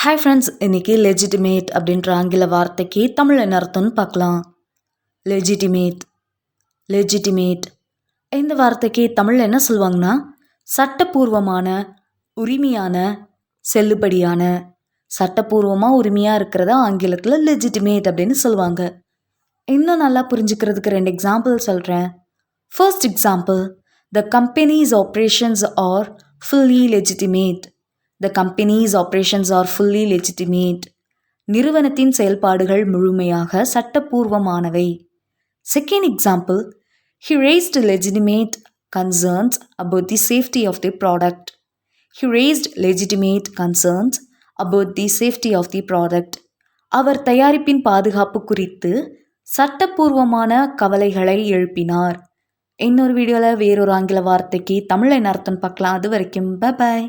Hi friends, இன்றைக்கி legitimate அப்படின்ற ஆங்கில வார்த்தைக்கு தமிழ் என்ன அர்த்தம்னு பார்க்கலாம். லெஜிட்டிமேட் லெஜிட்டிமேட் இந்த வார்த்தைக்கு தமிழ் என்ன சொல்லுவாங்கன்னா, சட்டப்பூர்வமான, உரிமையான, செல்லுபடியான. சட்டப்பூர்வமாக உரிமையாக இருக்கிறத ஆங்கிலத்தில் லெஜிட்டிமேட் அப்படின்னு சொல்லுவாங்க. இன்னும் நல்லா புரிஞ்சுக்கிறதுக்கு 2 எக்ஸாம்பிள் சொல்கிறேன். First example, the company's operations are fully legitimate. The company's operations are fully legitimate. நிறுவனத்தின் செயல்பாடுகள் முழுமையாக சட்டப்பூர்வமானவை. Second example, he raised legitimate concerns about the safety of the product. He raised legitimate concerns about the safety of the product. அவர் தயாரிப்பின் பாதுகாப்பு குறித்து சட்டப்பூர்வமான கவலைகளை எழுப்பினார். இன்னொரு வீடியோவில் வேறொரு ஆங்கில வார்த்தைக்கு தமிழ் என்ன அர்த்தம்னு பார்க்கலாம். அது வரைக்கும் பை பாய்.